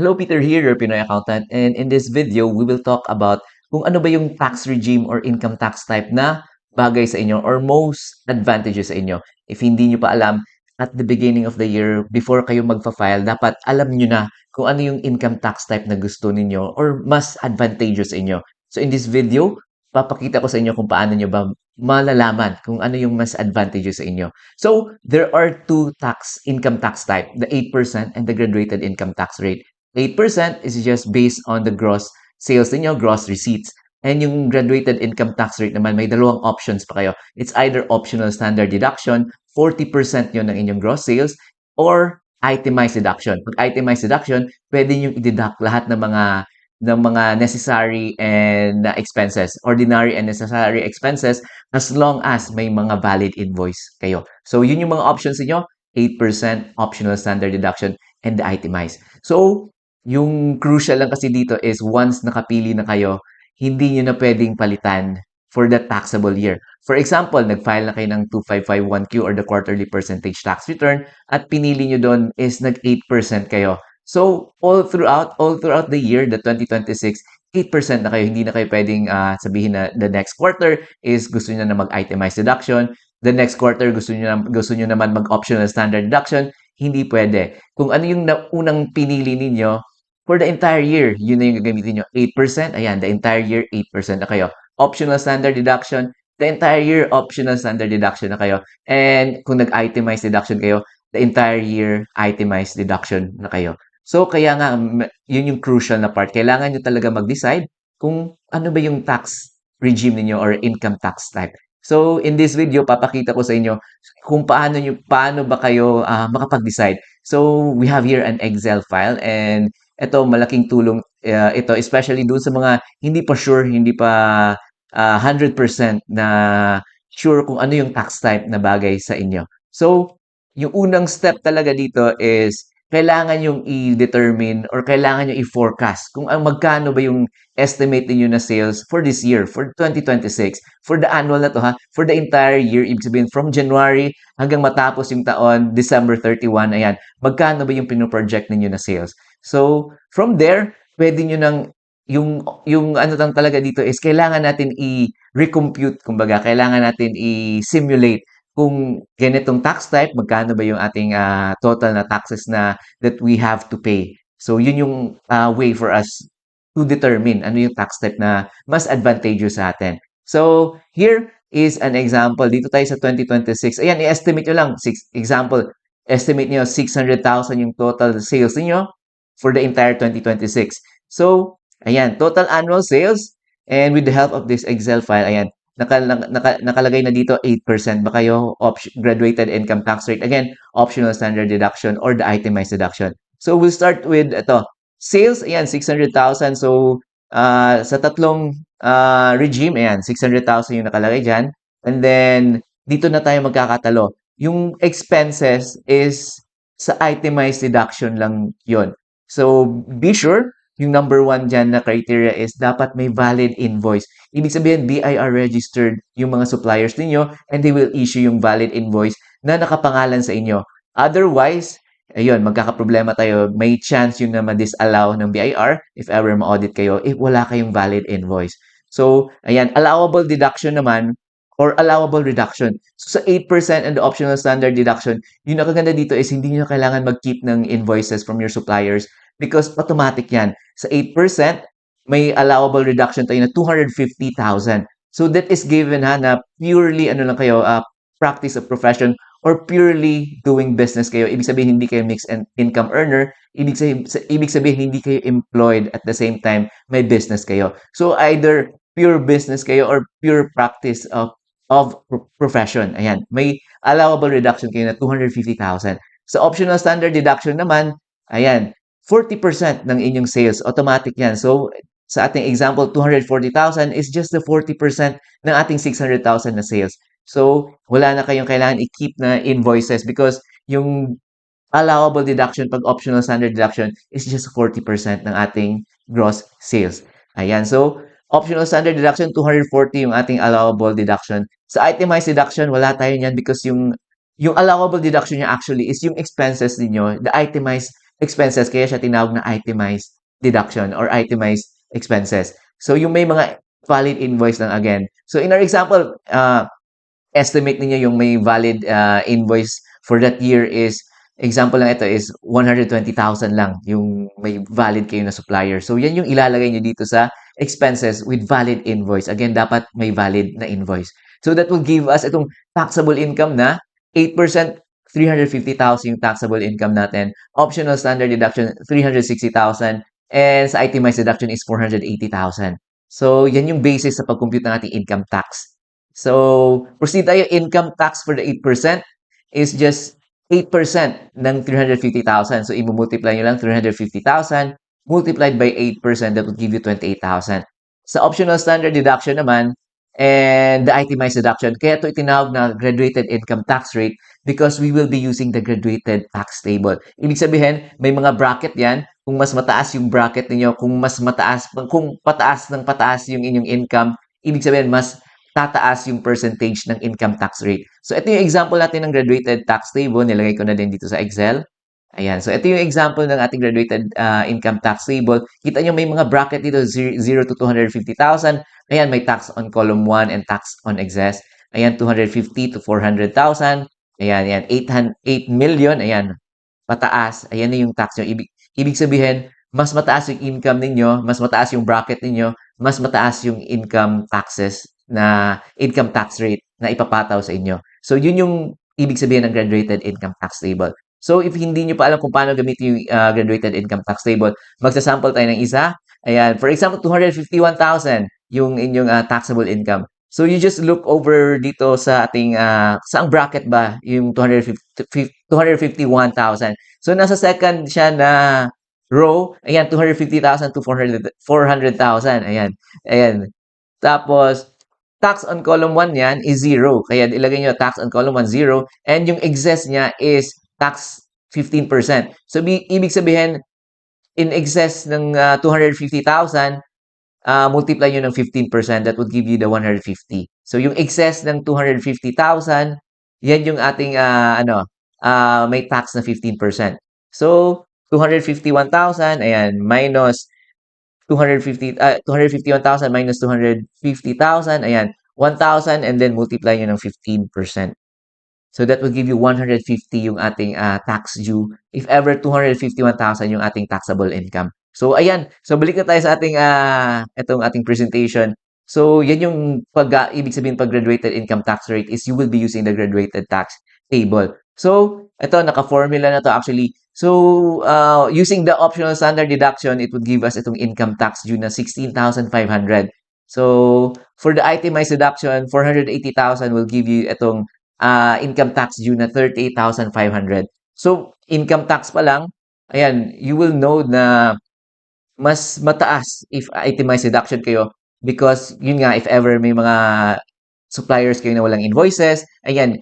Hello, Peter here, your Pinoy accountant. And in this video, we will talk about kung ano ba yung tax regime or income tax type na bagay sa inyo or most advantages sa inyo. If hindi nyo pa alam, at the beginning of the year, before kayo magfa-file, dapat alam nyo na kung ano yung income tax type na gusto ninyo or mas advantageous sa inyo. So in this video, papakita ko sa inyo kung paano nyo ba malalaman kung ano yung mas advantageous sa inyo. So, there are two income tax type, the 8% and the graduated income tax rate. 8% is just based on the gross sales ninyo, gross receipts. And yung graduated income tax rate naman, may dalawang options pa kayo. It's either optional standard deduction, 40% yun ng inyong gross sales, or itemized deduction. Pag itemized deduction, pwede nyo i-deduct lahat ng mga necessary and expenses, ordinary and necessary expenses, as long as may mga valid invoice kayo. So, yun yung mga options niyo, 8% optional standard deduction and the itemized. So, yung crucial lang kasi dito is once nakapili na kayo, hindi nyo na pwedeng palitan for the taxable year. For example, nag-file na kayo ng 2551Q or the quarterly percentage tax return at pinili nyo doon is nag 8% kayo. So, all throughout the year, the 2026, 8% na kayo. Hindi na kayo pwedeng sabihin na the next quarter is gusto niyo na mag-itemized deduction. The next quarter, gusto niyo naman mag-optional standard deduction. Hindi pwede. Kung ano yung unang pinili ninyo, for the entire year, yun na yung gagamitin nyo. 8%, ayan, the entire year, 8% na kayo. Optional standard deduction, the entire year, optional standard deduction na kayo. And kung nag-itemized deduction kayo, the entire year, itemized deduction na kayo. So, kaya nga, yun yung crucial na part. Kailangan nyo talaga mag-decide kung ano ba yung tax regime ninyo or income tax type. So, in this video, papakita ko sa inyo kung paano ba kayo makapag-decide. So, we have here an Excel file and ito, malaking tulong ito, especially dun sa mga hindi pa sure, hindi pa 100% na sure kung ano yung tax type na bagay sa inyo. So, yung unang step talaga dito is kailangan yung i-determine or kailangan yung i-forecast kung magkano ba yung estimate niyo na sales for this year, for 2026, for the annual na to ha, for the entire year, ibig sabihin from January hanggang matapos yung taon, December 31, ayan, magkano ba yung pinoproject ninyo na sales. So, from there, pwede nyo nang yung ano lang talaga dito is kailangan natin i-recompute, kumbaga, kailangan natin i-simulate kung ganitong tax type, magkano ba yung ating total na taxes na that we have to pay. So, yun yung way for us to determine ano yung tax type na mas advantageous sa atin. So, here is an example. Dito tayo sa 2026. Ayan, i-estimate nyo lang. Example, estimate nyo 600,000 yung total sales niyo for the entire 2026. So, ayan, total annual sales. And with the help of this Excel file, ayan, nakalagay na dito 8% ba kayo graduated income tax rate, again optional standard deduction or the itemized deduction. So we'll start with ito sales, ayan 600,000. So sa tatlong regime, ayan 600,000 yung nakalagay dyan, and then dito na tayo magkakatalo. Yung expenses is sa itemized deduction lang yon. So be sure yung number one dyan na criteria is dapat may valid invoice. Ibig sabihin, BIR registered yung mga suppliers ninyo and they will issue yung valid invoice na nakapangalan sa inyo. Otherwise, ayun, magkakaproblema tayo. May chance yung na ma-disallow ng BIR if ever ma-audit kayo if wala kayong valid invoice. So, ayan, allowable deduction naman or allowable reduction. So, sa 8% and the optional standard deduction, yung nakaganda dito is hindi nyo kailangan mag-keep ng invoices from your suppliers because automatic yan. Sa 8%, may allowable reduction tayo na 250,000. So that is given na purely ano lang kayo, practice of profession or purely doing business kayo. Ibig sabihin hindi kayo mixed income earner, ibig sabihin hindi kayo employed at the same time may business kayo. So either pure business kayo or pure practice of profession. Ayan, may allowable reduction kayo na 250,000. Sa optional standard deduction naman, ayan, 40% ng inyong sales, automatic yan. So, sa ating example, 240,000 is just the 40% ng ating 600,000 na sales. So, wala na kayong kailangan i-keep na invoices because yung allowable deduction pag optional standard deduction is just 40% ng ating gross sales. Ayan. So, optional standard deduction, 240 yung ating allowable deduction. Sa itemized deduction, wala tayo niyan because yung allowable deduction niya actually is yung expenses niyo. The itemized expenses kaya siya tinawag na itemized deduction or itemized expenses. So yung may mga valid invoice lang again. So in our example, estimate niyo yung may valid invoice for that year is example lang ito is 120,000 lang yung may valid kayo na supplier. So yan yung ilalagay niyo dito sa expenses with valid invoice. Again, dapat may valid na invoice. So that will give us itong taxable income na 8%, 350,000 yung taxable income natin. Optional standard deduction 360,000 and sa itemized deduction is 480,000. So yan yung basis sa pag-compute ng ating income tax. So, proceed tayo. Income tax for the 8% is just 8% ng 350,000. So, i-multiply nyo lang 350,000 multiplied by 8%, that would give you 28,000. Sa optional standard deduction naman, and the itemized deduction, kaya ito itinawag na graduated income tax rate because we will be using the graduated tax table. Ibig sabihin, may mga bracket yan. Kung mas mataas yung bracket ninyo, kung pataas ng pataas yung inyong income, ibig sabihin, mas tataas yung percentage ng income tax rate. So, ito yung example natin ng graduated tax table. Nilagay ko na din dito sa Excel. Ayan. So, ito yung example ng ating graduated income tax table. Kita nyo may mga bracket dito, 0 to 250,000. Ayan, may tax on column 1 and tax on excess. Ayan, 250 to 400,000. Ayan, ayan, 8 million. Ayan, pataas. Ayan na yung tax nyo. Ibig sabihin, mas mataas yung income ninyo, mas mataas yung bracket ninyo, mas mataas yung income taxes na income tax rate na ipapataw sa inyo. So, yun yung ibig sabihin ng graduated income tax table. So, if hindi nyo pa alam kung paano gamitin yung graduated income tax table, magsasample tayo ng isa. Ayan, for example, 251,000 yung inyong taxable income. So, you just look over dito sa ating, saang bracket ba yung 251,000. So, nasa second siya na row. Ayan, 250,000 to 400,000. Ayan, ayan. Tapos, tax on column 1 yan is 0. Kaya ilagay nyo tax on column 1, 0. And yung excess niya is tax 15%. So, ibig sabihin, in excess ng 250,000, multiply nyo ng 15%, that would give you the 150. So, yung excess ng 250,000, yan yung ating, may tax na 15%. So, 251,000, ayan, minus 251,000 minus 250,000, ayan, 1,000 and then multiply nyo ng 15%. So that will give you 150 yung ating tax due if ever 251,000 yung ating taxable income. So ayan, so balik na tayo sa ating itong ating presentation. So yan yung ibig sabihin pag graduated income tax rate is you will be using the graduated tax table. So ito naka-formula na to actually. So using the optional standard deduction, it would give us itong income tax due na 16,500. So for the itemized deduction, 480,000 will give you itong income tax due na 38,500. So, income tax pa lang, ayan, you will know na mas mataas if itemized deduction kayo because yun nga, if ever may mga suppliers kayo na walang invoices, ayan,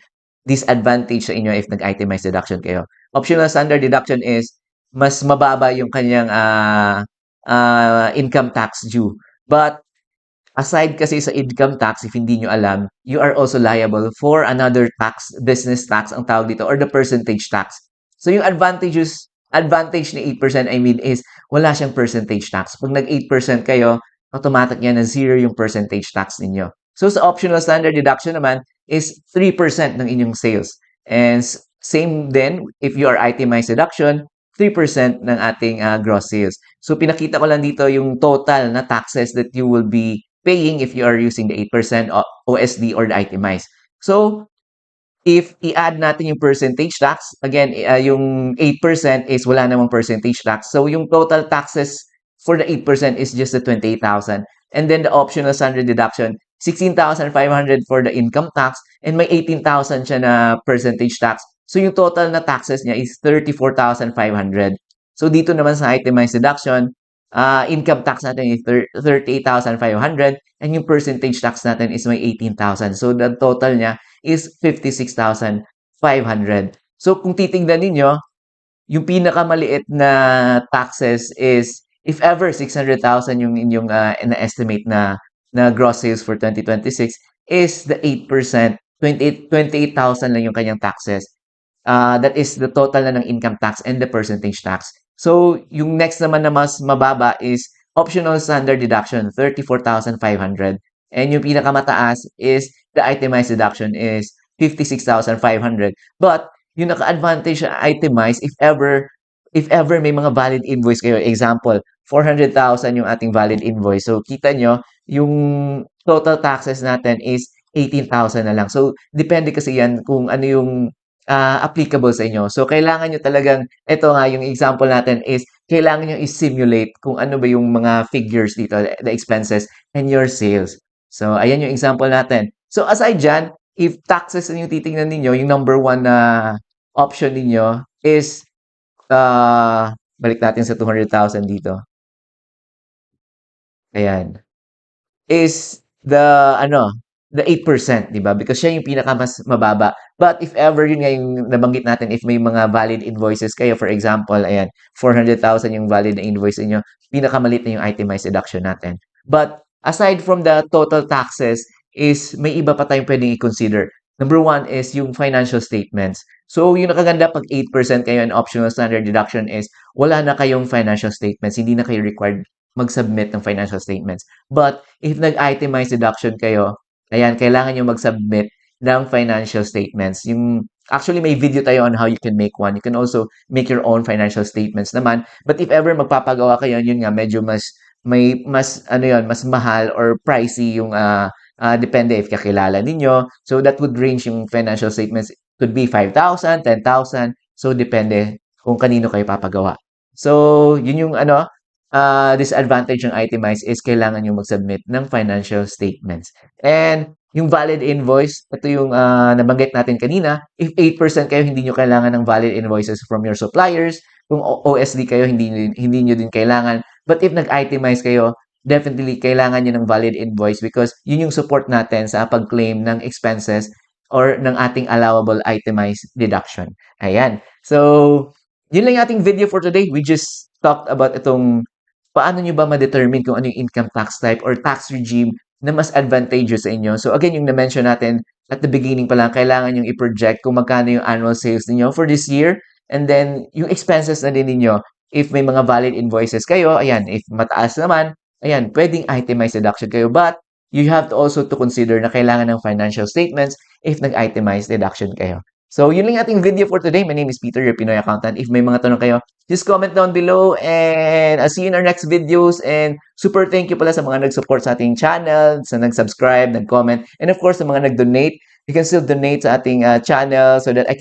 disadvantage sa inyo if nag-itemized deduction kayo. Optional standard deduction is mas mababa yung kanyang income tax due. But aside kasi sa income tax, if hindi nyo alam, you are also liable for another tax, business tax ang tawag dito, or the percentage tax. So yung advantage ni 8%, I mean, is wala siyang percentage tax. Pag nag 8% kayo, automatic yan na 0 yung percentage tax ninyo. So sa optional standard deduction naman is 3% ng inyong sales. And same then, if you are itemized deduction, 3% ng ating gross sales. So pinakita ko lang dito yung total na taxes that you will be paying if you are using the 8% OSD or the itemized. So, if i-add natin yung percentage tax, again, yung 8% is wala namang percentage tax. So, yung total taxes for the 8% is just the 28,000. And then the optional standard deduction, 16,500 for the income tax and may 18,000 siya na percentage tax. So, yung total na taxes niya is 34,500. So, dito naman sa itemized deduction, income tax natin is 38,500 and yung percentage tax natin is may 18,000. So, the total niya is 56,500. So, kung titingnan ninyo, yung pinakamaliit na taxes is if ever 600,000 yung inyong na-estimate na gross sales for 2026 is the 8%, 28,000 lang yung kanyang taxes. That is the total na ng income tax and the percentage tax. So, yung next naman na mas mababa is optional standard deduction, 34,500. And yung pinakamataas is the itemized deduction is 56,500. But yung naka-advantage sa itemized, if ever may mga valid invoice kayo, example, 400,000 yung ating valid invoice. So, kita nyo, yung total taxes natin is 18,000 na lang. So, depende kasi yan kung ano yung applicable sa inyo. So, kailangan nyo talagang, ito nga, yung example natin is, kailangan nyo i-simulate kung ano ba yung mga figures dito, the expenses and your sales. So, ayan yung example natin. So, aside dyan, if taxes yung titingnan ninyo, yung number one na option ninyo is, balik natin sa 200,000 dito. Ayan. Is the ano, the 8%, 'di ba? Because siya yung pinakamas mababa. But if ever yun nga yung nabanggit natin, if may mga valid invoices kayo, for example, ayan, 400,000 yung valid na invoice niyo, pinakamalit na yung itemized deduction natin. But aside from the total taxes, is may iba pa tayong pwedeng i-consider. Number one is yung financial statements. So, yung nakaganda pag 8% kayo and optional standard deduction is wala na kayong financial statements. Hindi na kayo required mag-submit ng financial statements. But if nag-itemized deduction kayo, ayan, kailangan nyo mag-submit ng financial statements. Actually, may video tayo on how you can make one. You can also make your own financial statements naman. But if ever magpapagawa kayo, yun nga, medyo mas mahal or pricey yung depende if kakilala ninyo. So that would range yung financial statements. Could be 5,000, 10,000. So depende kung kanino kayo papagawa. So yun yung disadvantage ng itemized is kailangan yung mag-submit ng financial statements. And yung valid invoice, ito yung nabanggit natin kanina, if 8% kayo, hindi nyo kailangan ng valid invoices from your suppliers. Kung OSD kayo, hindi nyo din kailangan. But if nag-itemize kayo, definitely kailangan nyo ng valid invoice because yun yung support natin sa pag-claim ng expenses or ng ating allowable itemized deduction. Ayan. So, yun lang yung ating video for today. We just talked about itong paano nyo ba ma-determine kung ano yung income tax type or tax regime na mas advantageous sa inyo. So again, yung na-mention natin at the beginning pa lang, kailangan yung i-project kung magkano yung annual sales niyo for this year. And then, yung expenses na din ninyo, if may mga valid invoices kayo, ayan, if mataas naman, ayan, pwedeng itemized deduction kayo. But, you have to also to consider na kailangan ng financial statements if nag-itemized deduction kayo. So, yun lang yung ating video for today. My name is Peter, your Pinoy accountant. If may mga tanong kayo, just comment down below and I'll see you in our next videos. And super thank you pala sa mga nag-support sa ating channel, sa nag-subscribe, nag-comment, and of course sa mga nag-donate. You can still donate sa ating channel so that I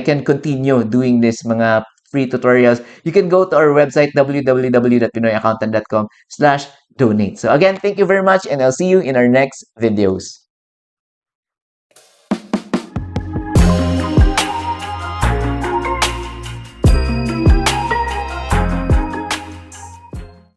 can continue doing this mga free tutorials. You can go to our website www.pinoyaccountant.com/donate. So again, thank you very much and I'll see you in our next videos.